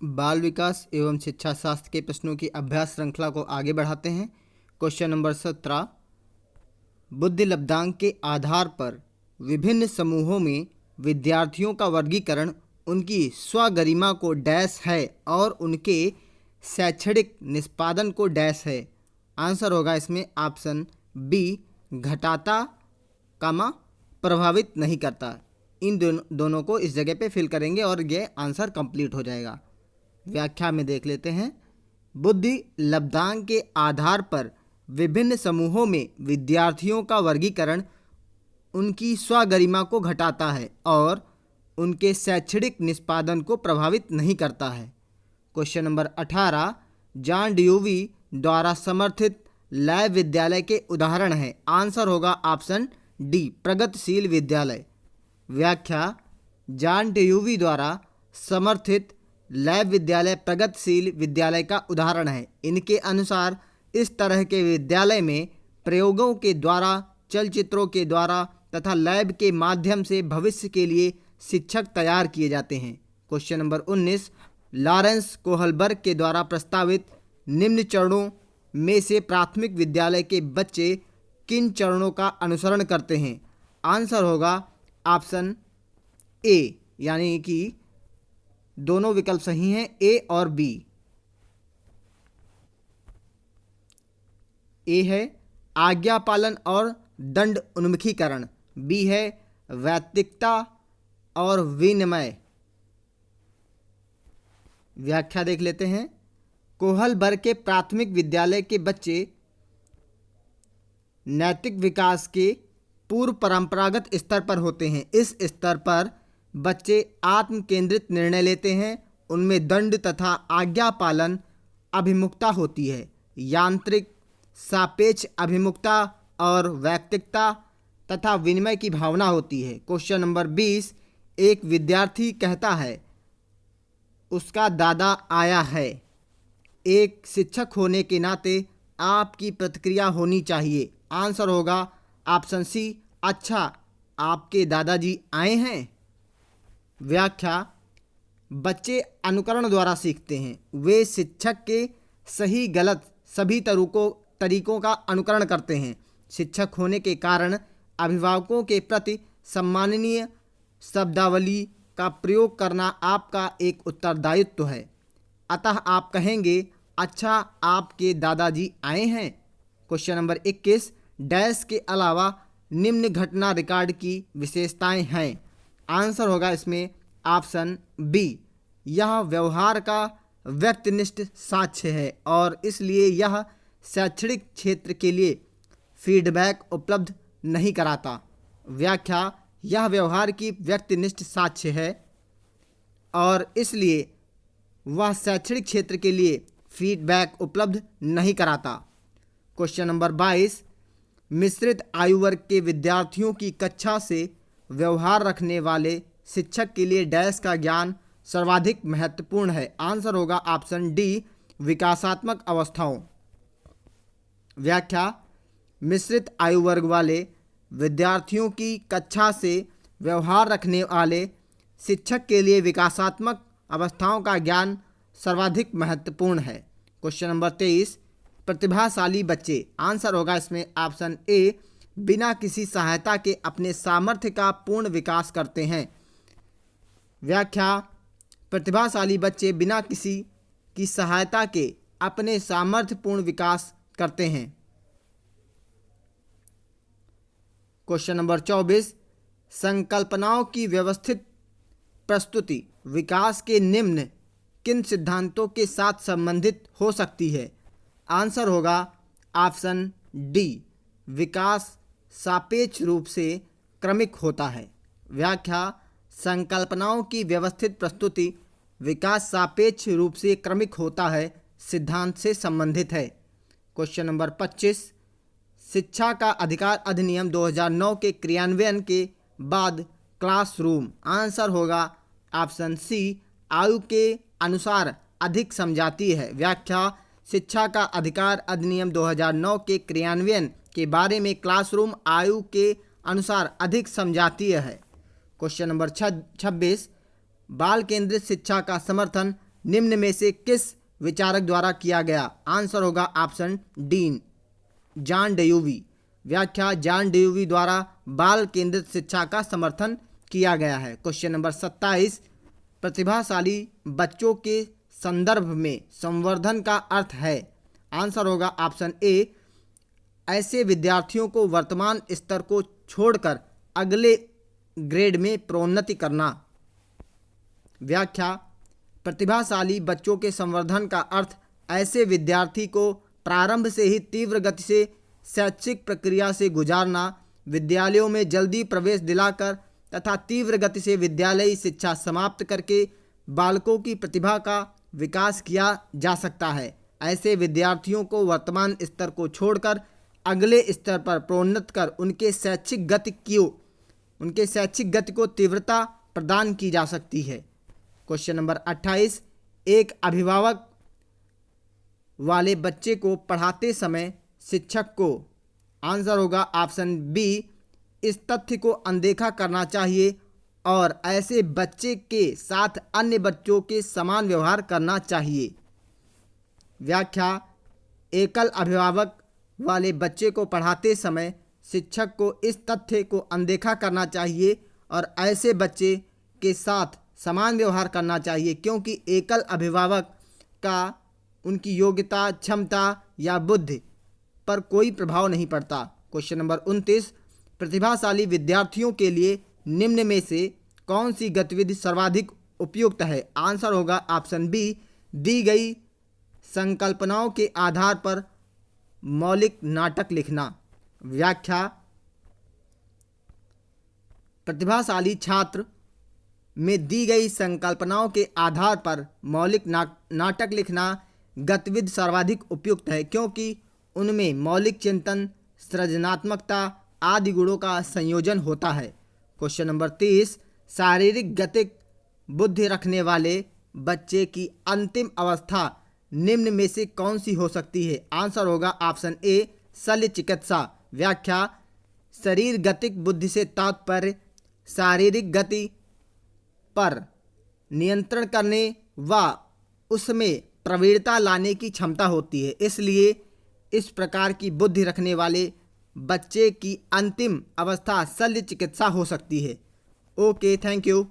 बाल विकास एवं शिक्षा शास्त्र के प्रश्नों की अभ्यास श्रृंखला को आगे बढ़ाते हैं। क्वेश्चन नंबर 17, बुद्धि लब्धांक के आधार पर विभिन्न समूहों में विद्यार्थियों का वर्गीकरण उनकी स्वगरिमा को डैश है और उनके शैक्षणिक निष्पादन को डैश है। आंसर होगा इसमें ऑप्शन बी, घटाता कामा प्रभावित नहीं करता। इन दोनों को इस जगह पे फिल करेंगे और ये आंसर कंप्लीट हो जाएगा। व्याख्या में देख लेते हैं। बुद्धि लब्धांक के आधार पर विभिन्न समूहों में विद्यार्थियों का वर्गीकरण उनकी स्वगरिमा को घटाता है और उनके शैक्षणिक निष्पादन को प्रभावित नहीं करता है। क्वेश्चन नंबर 18, जॉन ड्यूवी द्वारा समर्थित लैब विद्यालय के उदाहरण हैं। आंसर होगा ऑप्शन डी, प्रगतिशील विद्यालय। व्याख्या, जॉन ड्यूवी द्वारा समर्थित लैब विद्यालय प्रगतिशील विद्यालय का उदाहरण है। इनके अनुसार इस तरह के विद्यालय में प्रयोगों के द्वारा, चलचित्रों के द्वारा तथा लैब के माध्यम से भविष्य के लिए शिक्षक तैयार किए जाते हैं। क्वेश्चन नंबर 19, लॉरेंस कोहलबर्ग के द्वारा प्रस्तावित निम्न चरणों में से प्राथमिक विद्यालय के बच्चे किन चरणों का अनुसरण करते हैं। आंसर होगा ऑप्शन ए, यानी कि दोनों विकल्प सही हैं, ए और बी। ए है आज्ञा पालन और दंड उन्मुखीकरण, बी है वैयक्तिकता और विनिमय। व्याख्या देख लेते हैं। कोहलबर्ग के प्राथमिक विद्यालय के बच्चे नैतिक विकास के पूर्व परंपरागत स्तर पर होते हैं। इस स्तर पर बच्चे आत्म केंद्रित निर्णय लेते हैं। उनमें दंड तथा आज्ञा पालन अभिमुखता होती है। यांत्रिक सापेक्ष अभिमुखता और वैयक्तिकता तथा विनिमय की भावना होती है। क्वेश्चन नंबर 20, एक विद्यार्थी कहता है उसका दादा आया है। एक शिक्षक होने के नाते आपकी प्रतिक्रिया होनी चाहिए। आंसर होगा ऑप्शन सी, अच्छा आपके दादाजी आए हैं। व्याख्या, बच्चे अनुकरण द्वारा सीखते हैं। वे शिक्षक के सही गलत सभी तरीकों का अनुकरण करते हैं। शिक्षक होने के कारण अभिभावकों के प्रति सम्माननीय शब्दावली का प्रयोग करना आपका एक उत्तरदायित्व है। अतः आप कहेंगे, अच्छा आपके दादाजी आए हैं। क्वेश्चन नंबर 21, डैश के अलावा निम्न घटना रिकॉर्ड की विशेषताएं हैं। आंसर होगा इसमें ऑप्शन बी, यह व्यवहार का व्यक्तिनिष्ठ साक्ष्य है और इसलिए यह शैक्षणिक क्षेत्र के लिए फीडबैक उपलब्ध नहीं कराता। व्याख्या, यह व्यवहार की व्यक्तिनिष्ठ साक्ष्य है और इसलिए वह शैक्षणिक क्षेत्र के लिए फीडबैक उपलब्ध नहीं कराता। क्वेश्चन नंबर 22, मिश्रित आयु वर्ग के विद्यार्थियों की कक्षा से व्यवहार रखने वाले शिक्षक के लिए डैश का ज्ञान सर्वाधिक महत्वपूर्ण है। आंसर होगा ऑप्शन डी, विकासात्मक अवस्थाओं। व्याख्या, मिश्रित आयु वर्ग वाले विद्यार्थियों की कक्षा से व्यवहार रखने वाले शिक्षक के लिए विकासात्मक अवस्थाओं का ज्ञान सर्वाधिक महत्वपूर्ण है। क्वेश्चन नंबर 23, प्रतिभाशाली बच्चे। आंसर होगा इसमें ऑप्शन ए, बिना किसी सहायता के अपने सामर्थ्य का पूर्ण विकास करते हैं। व्याख्या, प्रतिभाशाली बच्चे बिना किसी की सहायता के अपने सामर्थ्य पूर्ण विकास करते हैं। क्वेश्चन नंबर 24, संकल्पनाओं की व्यवस्थित प्रस्तुति विकास के निम्न किन सिद्धांतों के साथ संबंधित हो सकती है। आंसर होगा ऑप्शन डी, विकास सापेक्ष रूप से क्रमिक होता है। व्याख्या, संकल्पनाओं की व्यवस्थित प्रस्तुति विकास सापेक्ष रूप से क्रमिक होता है सिद्धांत से संबंधित है। क्वेश्चन नंबर 25, शिक्षा का अधिकार अधिनियम 2009 के क्रियान्वयन के बाद क्लासरूम। आंसर होगा ऑप्शन सी, आयु के अनुसार अधिक समझाती है। व्याख्या, शिक्षा का अधिकार अधिनियम 2009 के क्रियान्वयन के बारे में क्लासरूम आयु के अनुसार अधिक समझातीय है। क्वेश्चन नंबर 26, बाल केंद्रित शिक्षा का समर्थन निम्न में से किस विचारक द्वारा किया गया? आंसर होगा ऑप्शन डी, जॉन डेयूवी। व्याख्या, जॉन डेयूवी द्वारा बाल केंद्रित शिक्षा का समर्थन किया गया है। क्वेश्चन नंबर 27, प्रतिभाशाली बच्चों के संदर्भ में संवर्धन का अर्थ है? आंसर होगा ऑप्शन ए, ऐसे विद्यार्थियों को वर्तमान स्तर को छोड़कर अगले ग्रेड में प्रोन्नति करना। व्याख्या, प्रतिभाशाली बच्चों के संवर्धन का अर्थ ऐसे विद्यार्थी को प्रारंभ से ही तीव्र गति से शैक्षिक प्रक्रिया से गुजारना, विद्यालयों में जल्दी प्रवेश दिलाकर तथा तीव्र गति से विद्यालयी शिक्षा समाप्त करके बालकों की प्रतिभा का विकास किया जा सकता है। ऐसे विद्यार्थियों को वर्तमान स्तर को छोड़कर अगले स्तर पर प्रोन्नत कर उनके शैक्षिक गति को तीव्रता प्रदान की जा सकती है। क्वेश्चन नंबर 28, एक अभिभावक वाले बच्चे को पढ़ाते समय शिक्षक को, आंसर होगा ऑप्शन बी, इस तथ्य को अनदेखा करना चाहिए और ऐसे बच्चे के साथ अन्य बच्चों के समान व्यवहार करना चाहिए। व्याख्या, एकल अभिभावक वाले बच्चे को पढ़ाते समय शिक्षक को इस तथ्य को अनदेखा करना चाहिए और ऐसे बच्चे के साथ समान व्यवहार करना चाहिए क्योंकि एकल अभिभावक का उनकी योग्यता, क्षमता या बुद्धि पर कोई प्रभाव नहीं पड़ता। क्वेश्चन नंबर 29, प्रतिभाशाली विद्यार्थियों के लिए निम्न में से कौन सी गतिविधि सर्वाधिक उपयुक्त है? आंसर होगा ऑप्शन बी, दी गई संकल्पनाओं के आधार पर मौलिक नाटक लिखना। व्याख्या, प्रतिभाशाली छात्र में दी गई संकल्पनाओं के आधार पर मौलिक नाटक लिखना गतिविधि सर्वाधिक उपयुक्त है क्योंकि उनमें मौलिक चिंतन, सृजनात्मकता आदि गुणों का संयोजन होता है। क्वेश्चन नंबर 30, शारीरिक गतिक बुद्धि रखने वाले बच्चे की अंतिम अवस्था निम्न में से कौन सी हो सकती है? आंसर होगा ऑप्शन ए, शल्य चिकित्सा। व्याख्या, शरीर गतिक बुद्धि से तात्पर्य शारीरिक गति पर नियंत्रण करने व उसमें प्रवीणता लाने की क्षमता होती है, इसलिए इस प्रकार की बुद्धि रखने वाले बच्चे की अंतिम अवस्था शल्य चिकित्सा हो सकती है। Okay, thank you.